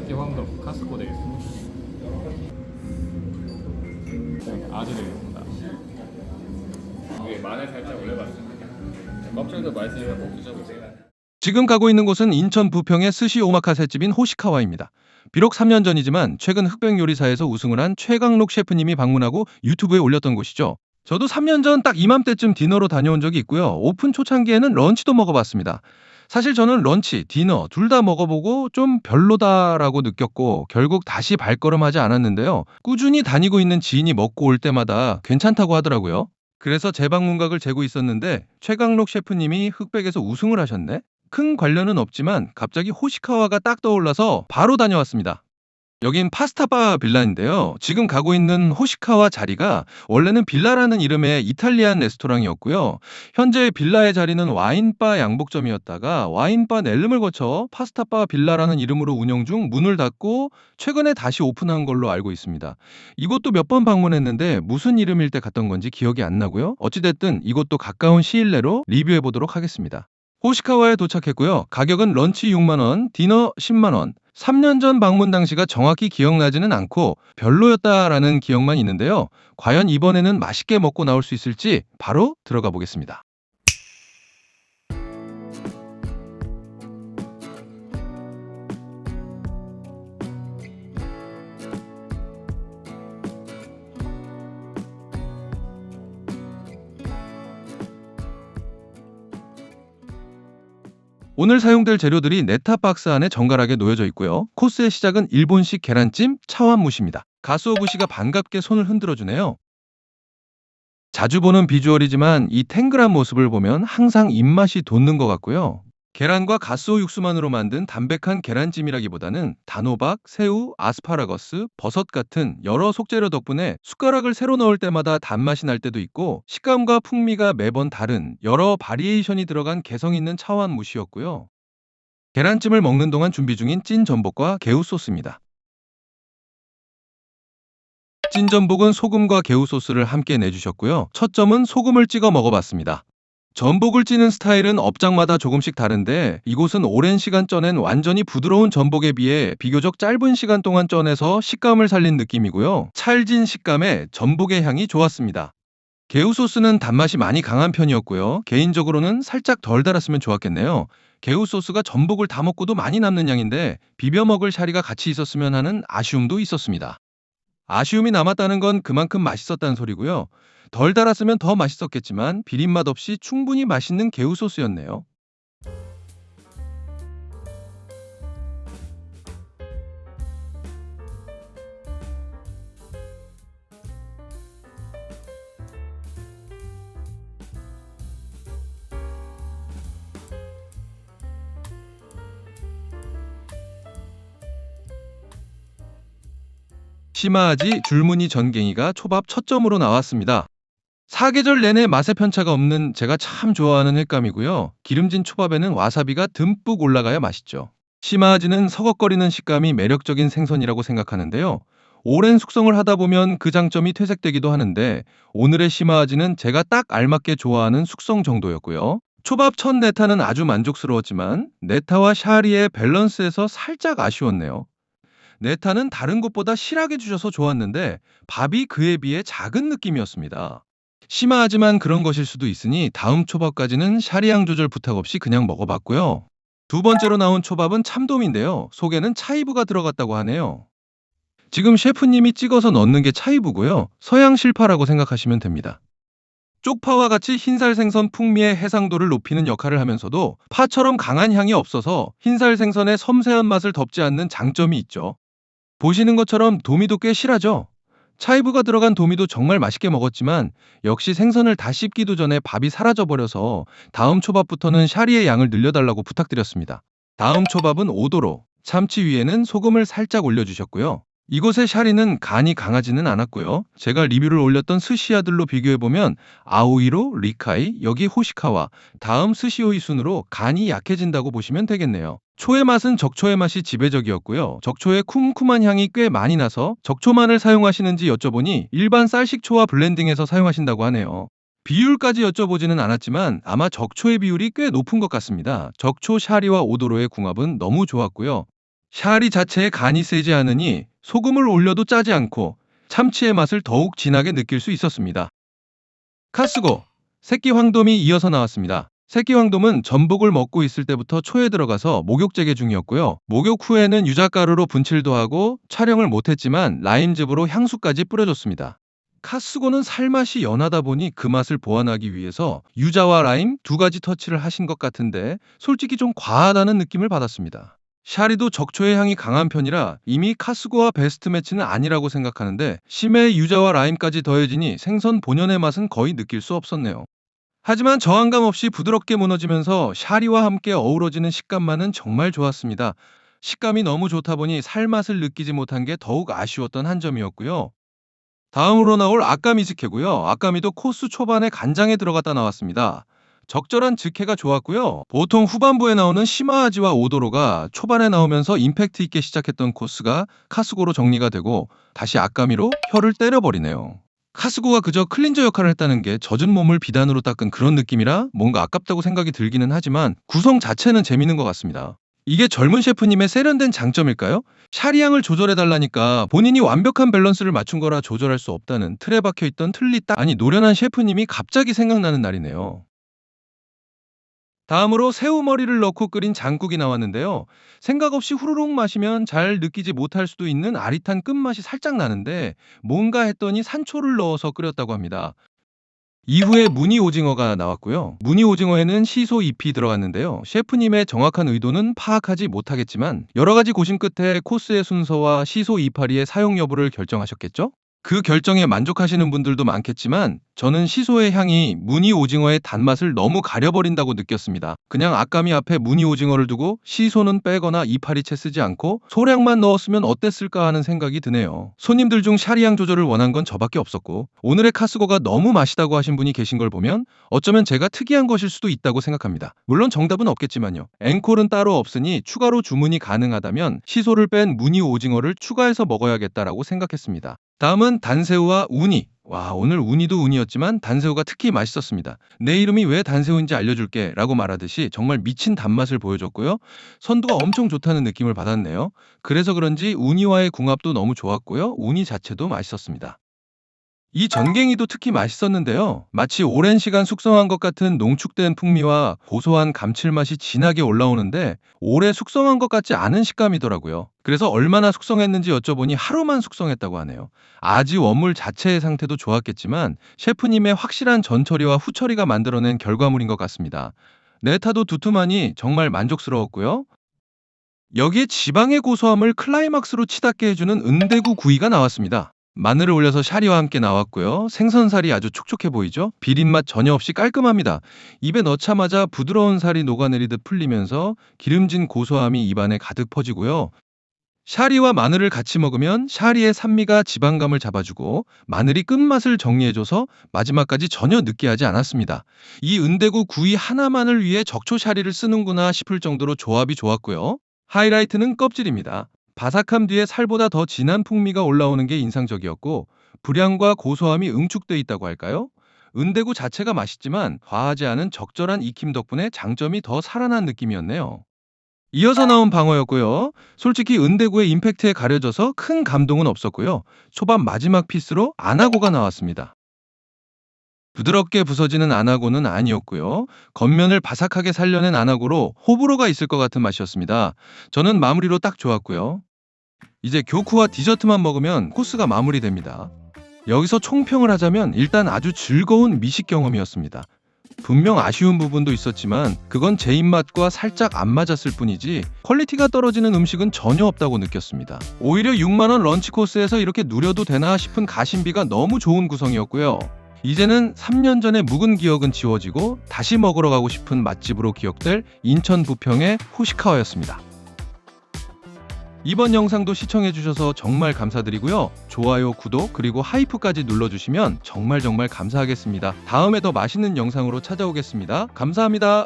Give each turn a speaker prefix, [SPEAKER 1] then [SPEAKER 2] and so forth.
[SPEAKER 1] 이렇게 황금 카스코 되겠습니다. 아주 되겠습니다. 위에 마늘 살짝 올려봤습니다. 껍질도 맛있으니까 꼭 드셔보세요.
[SPEAKER 2] 지금 가고 있는 곳은 인천 부평의 스시 오마카세집인 호시카와입니다. 비록 3년 전이지만 최근 흑백 요리사에서 우승을 한 최강록 셰프님이 방문하고 유튜브에 올렸던 곳이죠. 저도 3년 전 딱 이맘때쯤 디너로 다녀온 적이 있고요. 오픈 초창기에는 런치도 먹어봤습니다. 사실 저는 런치, 디너 둘 다 먹어보고 좀 별로다라고 느꼈고 결국 다시 발걸음하지 않았는데요. 꾸준히 다니고 있는 지인이 먹고 올 때마다 괜찮다고 하더라고요. 그래서 재방문각을 재고 있었는데 최강록 셰프님이 흑백에서 우승을 하셨네? 큰 관련은 없지만 갑자기 호시카와가 딱 떠올라서 바로 다녀왔습니다. 여긴 파스타바 빌라인데요. 지금 가고 있는 호시카와 자리가 원래는 빌라라는 이름의 이탈리안 레스토랑이었고요. 현재 빌라의 자리는 와인바 양복점이었다가 와인바 넬름을 거쳐 파스타바 빌라라는 이름으로 운영 중 문을 닫고 최근에 다시 오픈한 걸로 알고 있습니다. 이곳도 몇 번 방문했는데 무슨 이름일 때 갔던 건지 기억이 안 나고요. 어찌됐든 이곳도 가까운 시일 내로 리뷰해 보도록 하겠습니다. 호시카와에 도착했고요. 가격은 런치 6만원, 디너 10만원. 3년 전 방문 당시가 정확히 기억나지는 않고 별로였다라는 기억만 있는데요. 과연 이번에는 맛있게 먹고 나올 수 있을지 바로 들어가 보겠습니다. 오늘 사용될 재료들이 네타 박스 안에 정갈하게 놓여져 있고요. 코스의 시작은 일본식 계란찜 차완무시입니다. 가스오부시가 반갑게 손을 흔들어주네요. 자주 보는 비주얼이지만 이 탱글한 모습을 보면 항상 입맛이 돋는 것 같고요. 계란과 가스오 육수만으로 만든 담백한 계란찜이라기보다는 단호박, 새우, 아스파라거스, 버섯 같은 여러 속재료 덕분에 숟가락을 새로 넣을 때마다 단맛이 날 때도 있고 식감과 풍미가 매번 다른 여러 바리에이션이 들어간 개성 있는 차완무시였고요. 계란찜을 먹는 동안 준비 중인 찐 전복과 개우 소스입니다. 찐 전복은 소금과 개우 소스를 함께 내주셨고요. 첫 점은 소금을 찍어 먹어봤습니다. 전복을 찌는 스타일은 업장마다 조금씩 다른데 이곳은 오랜 시간 쪄낸 완전히 부드러운 전복에 비해 비교적 짧은 시간 동안 쪄내서 식감을 살린 느낌이고요. 찰진 식감에 전복의 향이 좋았습니다. 개우 소스는 단맛이 많이 강한 편이었고요. 개인적으로는 살짝 덜 달았으면 좋았겠네요. 개우 소스가 전복을 다 먹고도 많이 남는 양인데 비벼 먹을 샤리가 같이 있었으면 하는 아쉬움도 있었습니다. 아쉬움이 남았다는 건 그만큼 맛있었다는 소리고요. 덜 달았으면 더 맛있었겠지만 비린맛 없이 충분히 맛있는 개우 소스였네요. 시마아지 줄무늬 전갱이가 초밥 첫 점으로 나왔습니다. 사계절 내내 맛의 편차가 없는 제가 참 좋아하는 횟감이고요. 기름진 초밥에는 와사비가 듬뿍 올라가야 맛있죠. 시마아지는 서걱거리는 식감이 매력적인 생선이라고 생각하는데요. 오랜 숙성을 하다 보면 그 장점이 퇴색되기도 하는데 오늘의 시마아지는 제가 딱 알맞게 좋아하는 숙성 정도였고요. 초밥 첫 네타는 아주 만족스러웠지만 네타와 샤리의 밸런스에서 살짝 아쉬웠네요. 네타는 다른 곳보다 실하게 주셔서 좋았는데 밥이 그에 비해 작은 느낌이었습니다. 심하지만 그런 것일 수도 있으니 다음 초밥까지는 샤리향 조절 부탁 없이 그냥 먹어봤고요. 두 번째로 나온 초밥은 참돔인데요. 속에는 차이부가 들어갔다고 하네요. 지금 셰프님이 찍어서 넣는 게 차이부고요. 서양 실파라고 생각하시면 됩니다. 쪽파와 같이 흰살 생선 풍미의 해상도를 높이는 역할을 하면서도 파처럼 강한 향이 없어서 흰살 생선의 섬세한 맛을 덮지 않는 장점이 있죠. 보시는 것처럼 도미도 꽤 실하죠? 차이부가 들어간 도미도 정말 맛있게 먹었지만 역시 생선을 다 씹기도 전에 밥이 사라져버려서 다음 초밥부터는 샤리의 양을 늘려달라고 부탁드렸습니다. 다음 초밥은 오도로, 참치 위에는 소금을 살짝 올려주셨고요. 이곳의 샤리는 간이 강하지는 않았고요. 제가 리뷰를 올렸던 스시야들로 비교해보면 아오이로, 리카이, 여기 호시카와 다음 스시오이 순으로 간이 약해진다고 보시면 되겠네요. 초의 맛은 적초의 맛이 지배적이었고요. 적초의 쿰쿰한 향이 꽤 많이 나서 적초만을 사용하시는지 여쭤보니 일반 쌀식초와 블렌딩해서 사용하신다고 하네요. 비율까지 여쭤보지는 않았지만 아마 적초의 비율이 꽤 높은 것 같습니다. 적초 샤리와 오도로의 궁합은 너무 좋았고요. 샤리 자체에 간이 세지 않으니 소금을 올려도 짜지 않고 참치의 맛을 더욱 진하게 느낄 수 있었습니다. 카스고, 새끼 황돔이 이어서 나왔습니다. 새끼 황돔은 전복을 먹고 있을 때부터 초에 들어가서 목욕재개 중이었고요. 목욕 후에는 유자가루로 분칠도 하고 촬영을 못했지만 라임즙으로 향수까지 뿌려줬습니다. 카스고는 살맛이 연하다 보니 그 맛을 보완하기 위해서 유자와 라임 두 가지 터치를 하신 것 같은데 솔직히 좀 과하다는 느낌을 받았습니다. 샤리도 적초의 향이 강한 편이라 이미 카스고와 베스트 매치는 아니라고 생각하는데 심해의 유자와 라임까지 더해지니 생선 본연의 맛은 거의 느낄 수 없었네요. 하지만 저항감 없이 부드럽게 무너지면서 샤리와 함께 어우러지는 식감만은 정말 좋았습니다. 식감이 너무 좋다 보니 살맛을 느끼지 못한 게 더욱 아쉬웠던 한 점이었고요. 다음으로 나올 아까미 즈케고요. 아까미도 코스 초반에 간장에 들어갔다 나왔습니다. 적절한 즈케가 좋았고요. 보통 후반부에 나오는 시마아지와 오도로가 초반에 나오면서 임팩트 있게 시작했던 코스가 카스고로 정리가 되고 다시 아까미로 혀를 때려버리네요. 카스고가 그저 클린저 역할을 했다는 게 젖은 몸을 비단으로 닦은 그런 느낌이라 뭔가 아깝다고 생각이 들기는 하지만 구성 자체는 재밌는 것 같습니다. 이게 젊은 셰프님의 세련된 장점일까요? 샤리향을 조절해달라니까 본인이 완벽한 밸런스를 맞춘 거라 조절할 수 없다는 틀에 박혀있던 틀리 딱 아니 노련한 셰프님이 갑자기 생각나는 날이네요. 다음으로 새우머리를 넣고 끓인 장국이 나왔는데요. 생각 없이 후루룩 마시면 잘 느끼지 못할 수도 있는 아릿한 끝맛이 살짝 나는데 뭔가 했더니 산초를 넣어서 끓였다고 합니다. 이후에 무늬 오징어가 나왔고요. 무늬 오징어에는 시소 잎이 들어갔는데요. 셰프님의 정확한 의도는 파악하지 못하겠지만 여러 가지 고심 끝에 코스의 순서와 시소 이파리의 사용 여부를 결정하셨겠죠? 그 결정에 만족하시는 분들도 많겠지만 저는 시소의 향이 무늬 오징어의 단맛을 너무 가려버린다고 느꼈습니다. 그냥 아까미 앞에 무늬 오징어를 두고 시소는 빼거나 이파리채 쓰지 않고 소량만 넣었으면 어땠을까 하는 생각이 드네요. 손님들 중 샤리향 조절을 원한 건 저밖에 없었고 오늘의 카스고가 너무 맛있다고 하신 분이 계신 걸 보면 어쩌면 제가 특이한 것일 수도 있다고 생각합니다. 물론 정답은 없겠지만요. 앵콜은 따로 없으니 추가로 주문이 가능하다면 시소를 뺀 무늬 오징어를 추가해서 먹어야겠다라고 생각했습니다. 다음은 단새우와 우니. 와, 오늘 우니도 우니였지만 단새우가 특히 맛있었습니다. 내 이름이 왜 단새우인지 알려줄게 라고 말하듯이 정말 미친 단맛을 보여줬고요. 선도가 엄청 좋다는 느낌을 받았네요. 그래서 그런지 우니와의 궁합도 너무 좋았고요. 우니 자체도 맛있었습니다. 이 전갱이도 특히 맛있었는데요. 마치 오랜 시간 숙성한 것 같은 농축된 풍미와 고소한 감칠맛이 진하게 올라오는데 오래 숙성한 것 같지 않은 식감이더라고요. 그래서 얼마나 숙성했는지 여쭤보니 하루만 숙성했다고 하네요. 아지 원물 자체의 상태도 좋았겠지만 셰프님의 확실한 전처리와 후처리가 만들어낸 결과물인 것 같습니다. 네타도 두툼하니 정말 만족스러웠고요. 여기에 지방의 고소함을 클라이막스로 치닫게 해주는 은대구 구이가 나왔습니다. 마늘을 올려서 샤리와 함께 나왔고요. 생선살이 아주 촉촉해 보이죠? 비린맛 전혀 없이 깔끔합니다. 입에 넣자마자 부드러운 살이 녹아내리듯 풀리면서 기름진 고소함이 입안에 가득 퍼지고요. 샤리와 마늘을 같이 먹으면 샤리의 산미가 지방감을 잡아주고 마늘이 끝맛을 정리해줘서 마지막까지 전혀 느끼하지 않았습니다. 이 은대구 구이 하나만을 위해 적초 샤리를 쓰는구나 싶을 정도로 조합이 좋았고요. 하이라이트는 껍질입니다. 바삭함 뒤에 살보다 더 진한 풍미가 올라오는 게 인상적이었고 불향과 고소함이 응축돼 있다고 할까요? 은대구 자체가 맛있지만 과하지 않은 적절한 익힘 덕분에 장점이 더 살아난 느낌이었네요. 이어서 나온 방어였고요. 솔직히 은대구의 임팩트에 가려져서 큰 감동은 없었고요. 초반 마지막 피스로 아나고가 나왔습니다. 부드럽게 부서지는 아나고는 아니었고요. 겉면을 바삭하게 살려낸 아나고로 호불호가 있을 것 같은 맛이었습니다. 저는 마무리로 딱 좋았고요. 이제 교쿠와 디저트만 먹으면 코스가 마무리됩니다. 여기서 총평을 하자면 일단 아주 즐거운 미식 경험이었습니다. 분명 아쉬운 부분도 있었지만 그건 제 입맛과 살짝 안 맞았을 뿐이지 퀄리티가 떨어지는 음식은 전혀 없다고 느꼈습니다. 오히려 6만원 런치 코스에서 이렇게 누려도 되나 싶은 가심비가 너무 좋은 구성이었고요. 이제는 3년 전의 묵은 기억은 지워지고 다시 먹으러 가고 싶은 맛집으로 기억될 인천 부평의 후시카와였습니다. 이번 영상도 시청해주셔서 정말 감사드리고요. 좋아요, 구독, 그리고 하이프까지 눌러주시면 정말 감사하겠습니다. 다음에 더 맛있는 영상으로 찾아오겠습니다. 감사합니다.